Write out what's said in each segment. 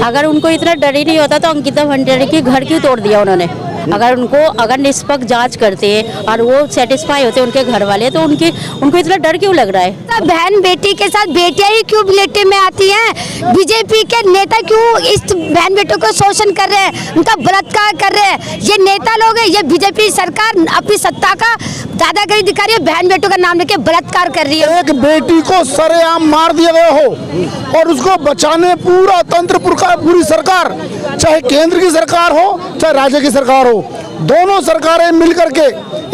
अगर उनको इतना डर ही नहीं होता तो अंकिता भंडारी के घर क्यों तोड़ दिया उन्होंने? अगर निष्पक्ष जांच करते और वो सेटिस्फाई होते उनके घर वाले, तो उनको इतना डर क्यों लग रहा है? बहन बेटी के साथ बेटियां ही क्यों रिलेटिव में आती हैं? बीजेपी के नेता क्यों इस बहन बेटों को शोषण कर रहे हैं, उनका बलात्कार कर रहे हैं? ये नेता लोग हैं, ये बीजेपी सरकार अपनी सत्ता का दादागिरी दिखा रही है, बहन बेटों का नाम लेके बलात्कार कर रही है। एक बेटी को सरेआम मार दिया गया हो और उसको बचाने पूरा तंत्र पूरी सरकार, चाहे केंद्र की सरकार हो चाहे राज्य की सरकार हो, दोनों सरकारें मिलकर के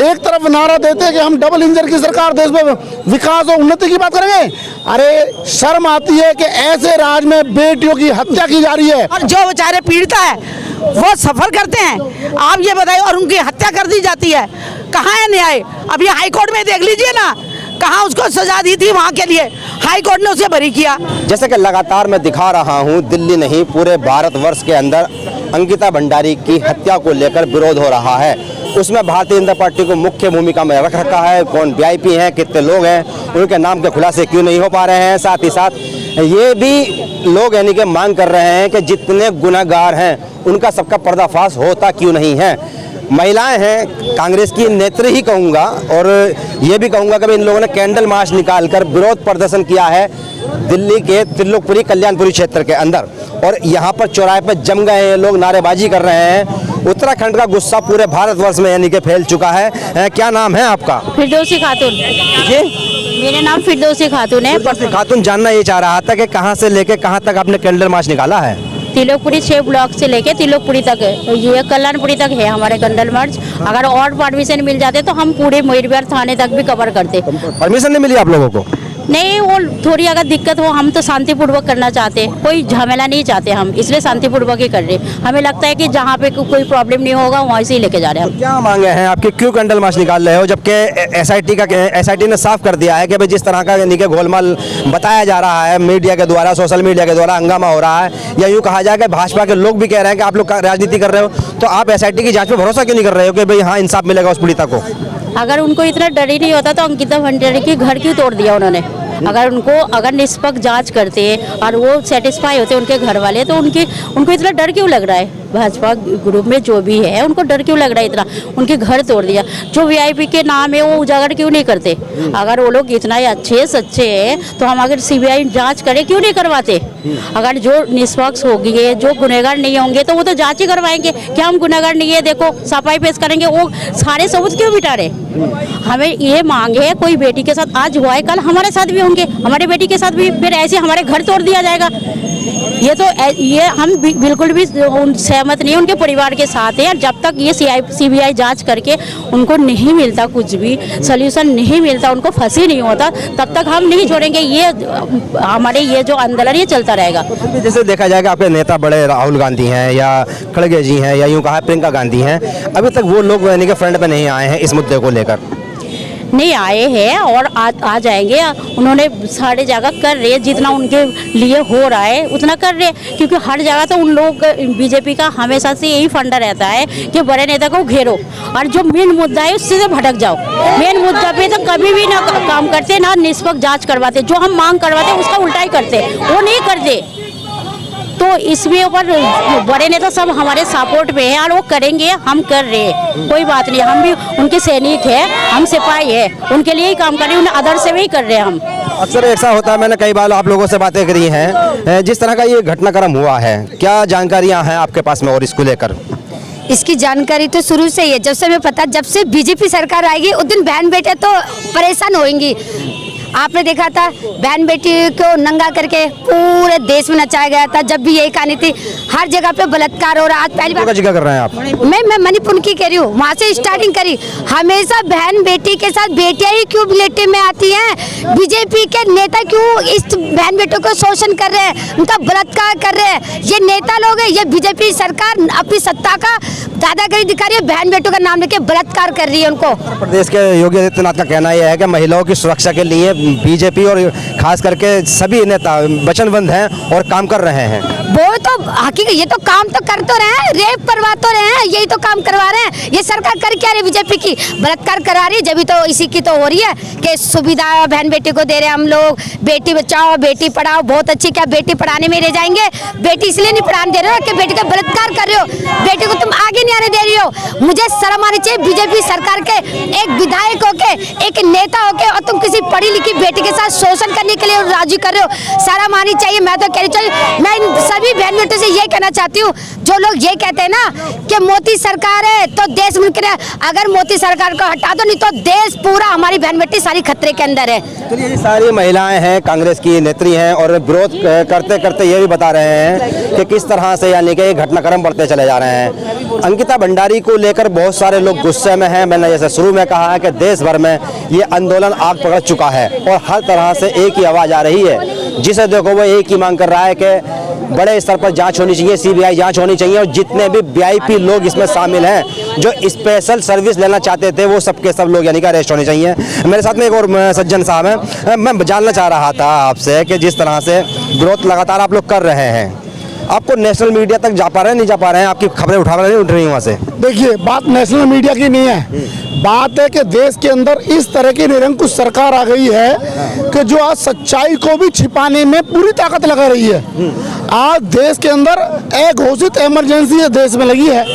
एक तरफ नारा देते हैं कि हम डबल इंजन की सरकार, देश में विकास और उन्नति की बात करेंगे। अरे शर्म आती है कि ऐसे राज में बेटियों की हत्या की जा रही है और जो बेचारे पीड़िता है वो सफर करते हैं, आप ये बताइए, और उनकी हत्या कर दी जाती है। कहाँ है न्याय? अब ये हाई कोर्ट में देख लीजिए ना, कहाँ उसको सजा दी थी, वहाँ के लिए हाई कोर्ट ने उसे बरी किया। जैसे कि लगातार मैं दिखा रहा हूँ, दिल्ली नहीं पूरे भारतवर्ष के अंदर अंकिता भंडारी की हत्या को लेकर विरोध हो रहा है। उसमें भारतीय जनता पार्टी को मुख्य भूमिका में रख रखा है। कौन वीआईपी हैं, कितने लोग हैं, उनके नाम के खुलासे क्यों नहीं हो पा रहे हैं? साथ ही साथ ये भी लोग यानी कि मांग कर रहे हैं कि जितने गुनहगार हैं उनका सबका पर्दाफाश होता क्यों नहीं है? महिलाएं हैं, कांग्रेस की नेत्री ही कहूँगा, और ये भी कहूँगा कि इन लोगों ने कैंडल मार्च निकालकर विरोध प्रदर्शन किया है दिल्ली के त्रिलोकपुरी कल्याणपुरी क्षेत्र के अंदर, और यहाँ पर चौराहे पर जम गए हैं लोग, नारेबाजी कर रहे हैं। उत्तराखंड का गुस्सा पूरे भारतवर्ष में यानी कि फैल चुका है। क्या नाम है आपका? फिरदौसी खातून। ये मेरा नाम फिरदौसी खातून है। खातून, जानना ये चाह रहा था कि कहाँ से लेके कहाँ तक आपने कैंडल मार्च निकाला है? त्रिलोकपुरी 6 ब्लॉक से लेके त्रिलोकपुरी तक, ये कल्याणपुरी तक है हमारे कैंडल मार्च। अगर और परमिशन मिल जाते तो हम पूरे मोहितविहार थाने तक भी कवर करते। परमिशन नहीं मिली आप लोगों को? नहीं, वो थोड़ी अगर दिक्कत हो, हम तो शांतिपूर्वक करना चाहते हैं, कोई झमेला नहीं चाहते हम, इसलिए शांतिपूर्वक ही कर रहे हैं। हमें लगता है कि जहाँ पे कोई प्रॉब्लम नहीं होगा वहाँ से ही लेके जा रहे हैं हम। क्या मांगे हैं आपके, क्यों कैंडल मार्च निकाल रहे हो, जबकि एसआईटी ने साफ कर दिया है कि भाई जिस तरह का यानी कि गोलमाल बताया जा रहा है मीडिया के द्वारा, सोशल मीडिया के द्वारा हंगामा हो रहा है, या यूँ कहा जाए कि भाजपा के लोग भी कह रहे हैं कि आप लोग राजनीति कर रहे हो, तो आप एसआईटी की जाँच पर भरोसा क्यों नहीं कर रहे हो कि भाई हाँ इंसाफ मिलेगा उस पीड़िता को? अगर उनको इतना डर ही नहीं होता तो अंकिता भंडारी के घर क्यों तोड़ दिया उन्होंने? अगर निष्पक्ष जांच करते और वो सेटिस्फाई होते उनके घर वाले, तो उनको इतना डर क्यों लग रहा है? भाजपा ग्रुप में जो भी है उनको डर क्यों लग रहा है इतना? उनके घर तोड़ दिया। जो वीआईपी के नाम है वो उजागर क्यों नहीं करते? अगर वो लोग इतना ही अच्छे सच्चे हैं तो हम अगर सीबीआई जांच करें क्यों नहीं करवाते? अगर जो निष्पक्ष होगी, जो गुनहगार नहीं होंगे तो वो तो जांच ही करवाएंगे। क्या हम गुनहगार नहीं है, देखो सफाई पेश करेंगे, वो सारे सबूत क्यों मिटा रहे? हमें ये मांग है, कोई बेटी के साथ आज हुआ है, कल हमारे साथ भी होंगे, हमारे बेटी के साथ भी फिर ऐसे हमारे घर तोड़ दिया जाएगा। ये हम बिल्कुल भी सहमत नहीं, उनके परिवार के साथ है। और जब तक ये सीबीआई जांच करके उनको नहीं मिलता, कुछ भी सॉल्यूशन नहीं मिलता, उनको फांसी नहीं होता, तब तक हम नहीं छोड़ेंगे। ये हमारे ये जो आंदोलन ये चलता रहेगा। जैसे देखा जाएगा आपके नेता बड़े राहुल गांधी हैं या खड़गे जी हैं या यूँ कहा प्रियंका गांधी हैं, अभी तक वो लोग यानी कि फ्रंट पे नहीं आए हैं इस मुद्दे को लेकर। नहीं आए हैं और आ जाएंगे। उन्होंने सारे जगह कर रहे हैं, जितना उनके लिए हो रहा है उतना कर रहे हैं, क्योंकि हर जगह तो उन लोग बीजेपी का हमेशा से यही फंडा रहता है कि बड़े नेता को घेरो और जो मेन मुद्दा है उससे से भटक जाओ। मेन मुद्दा पे तो कभी भी ना काम करते, ना निष्पक्ष जांच करवाते, जो हम मांग करवाते उसका उल्टा ही करते, वो नहीं करते। तो इसमें ऊपर बड़े नेता सब हमारे सपोर्ट पे हैं और वो करेंगे, हम कर रहे हैं, कोई बात नहीं। हम भी उनके सैनिक हैं, हम सिपाही हैं, उनके लिए ही काम कर रहे हैं, उन अदर से भी कर रहे हैं हम। अक्सर ऐसा होता है, मैंने कई बार आप लोगों से बातें करी हैं, जिस तरह का ये घटनाक्रम हुआ है, क्या जानकारियां हैं आपके पास में और इसको लेकर? इसकी जानकारी तो शुरू से ही है, जब से हमें पता, जब से बीजेपी सरकार आएगी उस दिन बहन बेटे तो परेशान होंगी। आपने देखा था बहन बेटी को नंगा करके पूरे देश में नचाया गया था, जब भी यही कहानी थी, हर जगह पे बलात्कार हो रहा। आज पहली बार जिक्र कर रहे हैं आप? मैं मणिपुर की कह रही हूँ, वहाँ से स्टार्टिंग करी। हमेशा बहन बेटी के साथ बेटियां ही क्यों रिलेटिव में आती हैं? बीजेपी के नेता क्यों इस बहन बेटों को शोषण कर रहे हैं, उनका बलात्कार कर रहे हैं? ये नेता लोग हैं, ये बीजेपी सरकार अपनी सत्ता का दादागिरी दिखा रही है, बहन बेटों का नाम लेके बलात्कार कर रही है उनको। प्रदेश के योगी आदित्यनाथ का कहना यह है कि महिलाओं की सुरक्षा के लिए बीजेपी और खास करके सभी नेता वचनबद्ध हैं और काम कर रहे हैं। वो तो हकीकत, ये तो काम तो कर तो रहे हैं, रेप करवा तो रहे हैं, यही तो काम करवा रहे हैं। ये सरकार कर क्या रही बीजेपी की? बलात्कार करा रही है, जब तो इसी की तो हो रही है कि सुविधा बहन बेटी को दे रहे हैं हम लोग, बेटी बचाओ बेटी पढ़ाओ, बहुत अच्छी, क्या बेटी पढ़ाने में रह जाएंगे? बेटी इसलिए नहीं पढ़ाने दे रहे हो कि बेटी का बलात्कार कर रहे हो, बेटी को तुम आगे नहीं आने दे रही हो। मुझे शर्म आनी चाहिए बीजेपी सरकार के, एक विधायक होके, एक नेता होके, और तुम किसी पढ़ी लिखी बेटी के साथ शोषण करने के लिए राजी कर रहे हो। शर्म आनी चाहिए। मैं तो कह रही चाहिए, मैं इन सभी बहन बेटों से ये कहना चाहती हूँ, जो लोग ये कहते हैं ना कि मोदी सरकार है तो देश मुल्क है, अगर मोदी सरकार को हटा दो, नहीं तो देश पूरा, हमारी बहन बेटी सारी खतरे के अंदर है। चलिए, ये सारी महिलाएं हैं, कांग्रेस की नेत्री हैं और विरोध करते करते ये भी बता रहे हैं कि किस तरह से यानी कि घटनाक्रम बढ़ते चले जा रहे हैं। अंकिता भंडारी को लेकर बहुत सारे लोग गुस्से में हैं। मैंने जैसे शुरू में कहा है कि देश भर में ये आंदोलन आग पकड़ चुका है और हर तरह से एक ही आवाज़ आ रही है, जिसे देखो वो एक ही मांग कर रहा है कि बड़े स्तर पर जांच होनी चाहिए, सीबीआई जांच होनी चाहिए और जितने भी वीआईपी लोग इसमें शामिल हैं, जो स्पेशल सर्विस लेना चाहते थे, वो सबके सब लोग यानी कि अरेस्ट होने चाहिए। मेरे साथ में एक और सज्जन साहब हैं। मैं जानना चाह रहा था आपसे कि जिस तरह से विरोध लगातार आप लोग कर रहे हैं, आपको नेशनल मीडिया तक जा पा रहे हैं, नहीं जा पा रहे हैं? आपकी खबरें उठा रहे नहीं उठ रही वहाँ से? देखिए, बात नेशनल मीडिया की नहीं है, बात है कि देश के अंदर इस तरह की निरंकुश सरकार आ गई है कि जो आज सच्चाई को भी छिपाने में पूरी ताकत लगा रही है। आज देश के अंदर एक घोषित इमरजेंसी देश में लगी है,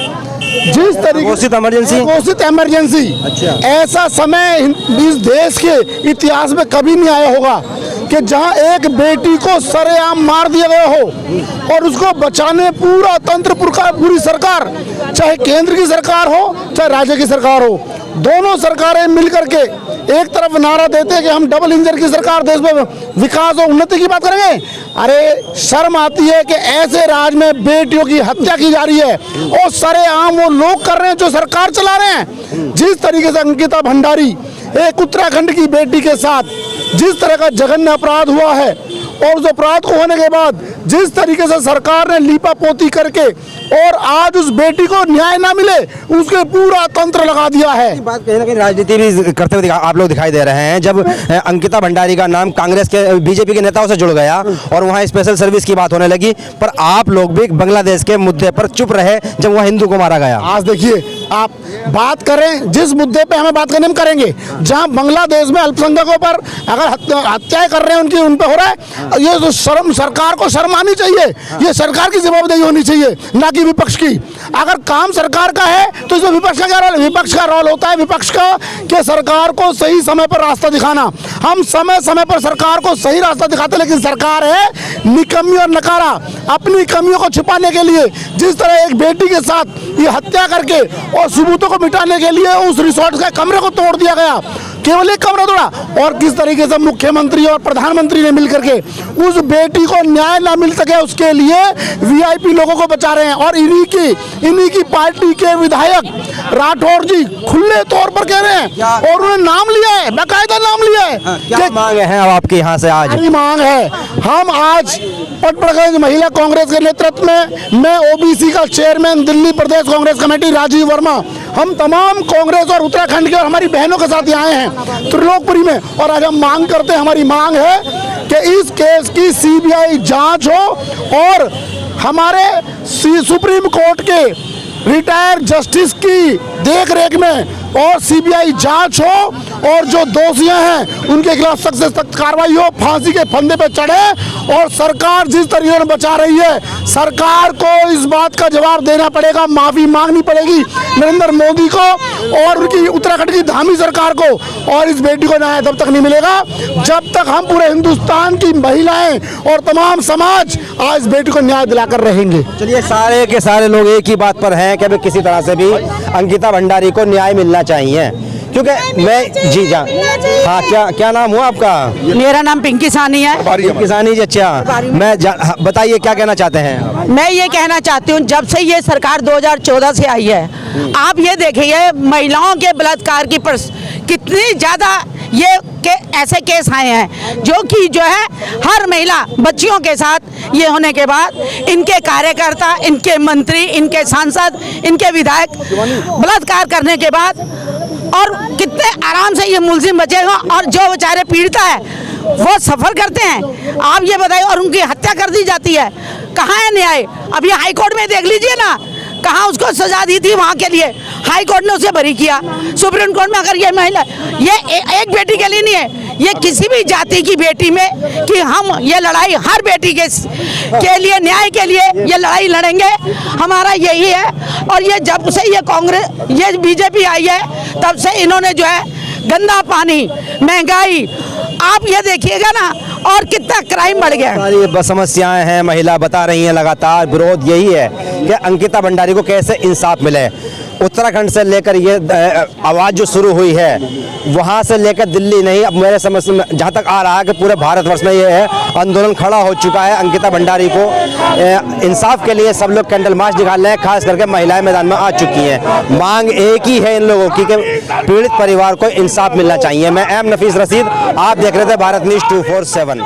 जिस तरीके घोषित इमरजेंसी अच्छा। ऐसा समय इस देश के इतिहास में कभी नहीं आया होगा कि जहां एक बेटी को सरेआम मार दिया गया हो और उसको बचाने पूरा तंत्र पूरी सरकार, चाहे केंद्र की सरकार हो चाहे राज्य की सरकार हो, दोनों सरकारें मिलकर के एक तरफ नारा देते हैं कि हम डबल इंजन की सरकार, देश में विकास और उन्नति की बात करेंगे। अरे शर्म आती है कि ऐसे राज्य में बेटियों की हत्या की जा रही है और सरेआम वो लोग कर रहे हैं जो सरकार चला रहे हैं। जिस तरीके से अंकिता भंडारी, एक उत्तराखंड की बेटी के साथ जिस तरह का जघन्य अपराध हुआ है और उस अपराध को होने के बाद जिस तरीके से सरकार ने लीपापोती करके और आज उस बेटी को न्याय ना मिले, उसके पूरा तंत्र लगा दिया है। बात कहीं ना कहीं राजनीति भी करते हुए आप लोग दिखाई दे रहे हैं। जब अंकिता भंडारी का नाम कांग्रेस के बीजेपी के नेताओं से जुड़ गया और वहाँ स्पेशल सर्विस की बात होने लगी, पर आप लोग भी बांग्लादेश के मुद्दे पर चुप रहे जब वहाँ हिंदू को मारा गया। आज देखिए, आप बात करें जिस मुद्दे पे हमें बात करने में करेंगे, जहां बांग्लादेश में अल्पसंख्यकों पर अगर हत्याएं कर रहे हैं, उनकी उन पे हो रहा है, ये तो शर्म, सरकार को शर्म आनी चाहिए। ये सरकार की जवाबदेही होनी चाहिए, ना कि विपक्ष की। अगर काम सरकार का है तो इसमें विपक्ष का क्या रोल? विपक्ष का रोल होता है विपक्ष का कि सरकार को सही समय पर रास्ता दिखाना। हम समय समय पर सरकार को सही रास्ता दिखाते, लेकिन सरकार है निकम्मी और नकारा। अपनी कमियों को छुपाने के लिए जिस तरह एक बेटी के साथ ये हत्या करके और सबूतों को मिटाने के लिए उस रिसोर्ट के कमरे को तोड़ दिया गया, केवल एक कमरा तोड़ा, और किस तरीके से मुख्यमंत्री और प्रधानमंत्री ने मिलकर के उस बेटी को न्याय ना मिल सके उसके लिए वीआईपी लोगों को बचा रहे हैं। और इन्हीं की पार्टी के विधायक राठौर जी खुले तौर पर कह रहे हैं और उन्होंने नाम लिया है, बाकायदा नाम लिया है। क्या मांग है अब आपके यहाँ से? आज मांग है, हम आज पटपड़गंज महिला कांग्रेस के नेतृत्व में, मैं ओबीसी का चेयरमैन दिल्ली प्रदेश कांग्रेस कमेटी राजीव वर्मा, हम तमाम कांग्रेस और उत्तराखंड के और हमारी बहनों के साथ आए हैं त्रिलोकपुरी में, और आज हम मांग करते हैं, हमारी मांग है कि इस केस की सीबीआई जांच हो और हमारे सुप्रीम कोर्ट के रिटायर्ड जस्टिस की देखरेख में और सीबीआई जांच हो और जो दोषियां हैं उनके खिलाफ सख्त से सख्त कार्रवाई हो, फांसी के फंदे पे चढ़े। और सरकार जिस तरीके से बचा रही है, सरकार को इस बात का जवाब देना पड़ेगा, माफी मांगनी पड़ेगी नरेंद्र मोदी को और उनकी उत्तराखंड की धामी सरकार को। और इस बेटी को न्याय तब तक नहीं मिलेगा जब तक हम पूरे हिंदुस्तान की महिलाएं और तमाम समाज आज इस बेटी को न्याय दिलाकर रहेंगे। चलिए, सारे के सारे लोग एक ही बात पर हैं कि भाई किसी तरह से भी अंकिता भंडारी को न्याय मिलना चाहिए, क्योंकि मैं जी जा हाँ, क्या नाम हुआ आपका? मेरा नाम पिंकी सानी है। पिंकी सानी जी, अच्छा। बताइए क्या कहना चाहते हैं? मैं ये कहना चाहती हूँ, जब से ये सरकार 2014 से आई है, आप ये देखिए महिलाओं के बलात्कार की कितनी ज़्यादा ऐसे केस आए हैं, जो कि जो है हर महिला बच्चियों के साथ ये होने के बाद इनके कार्यकर्ता, इनके मंत्री, इनके सांसद, इनके विधायक बलात्कार करने के बाद और कितने आराम से ये मुलजिम बचेगा, और जो बेचारे पीड़िता है वो सफर करते हैं। आप ये बताइए, और उनकी हत्या कर दी जाती है। कहाँ है न्याय? अब ये हाई कोर्ट में देख लीजिए ना, कहाँ उसको सजा दी थी वहाँ के लिए, हाई कोर्ट ने उसे बरी किया। सुप्रीम कोर्ट में अगर ये महिला, ये एक बेटी के लिए नहीं है, ये किसी भी जाति की बेटी में, कि हम ये लड़ाई हर बेटी के लिए, न्याय के लिए ये लड़ाई लड़ेंगे, हमारा यही है। और ये जब से ये कांग्रेस, ये बीजेपी आई है, तब से इन्होंने जो है गंदा पानी, महंगाई, आप ये देखिएगा ना, और कितना क्राइम बढ़ गया। सारी बस समस्याएं हैं, महिला बता रही हैं, लगातार विरोध यही है कि अंकिता भंडारी को कैसे इंसाफ मिले। उत्तराखंड से लेकर ये आवाज़ जो शुरू हुई है, वहाँ से लेकर दिल्ली नहीं, अब मेरे समझ में जहाँ तक आ रहा है कि पूरे भारतवर्ष में ये है आंदोलन खड़ा हो चुका है। अंकिता भंडारी को इंसाफ के लिए सब लोग कैंडल मार्च निकाल रहे हैं, खास करके महिलाएं मैदान में आ चुकी हैं। मांग एक ही है इन लोगों की कि पीड़ित परिवार को इंसाफ मिलना चाहिए। मैं एम नफीस रशीद, आप देख रहे थे भारत न्यूज़ 247।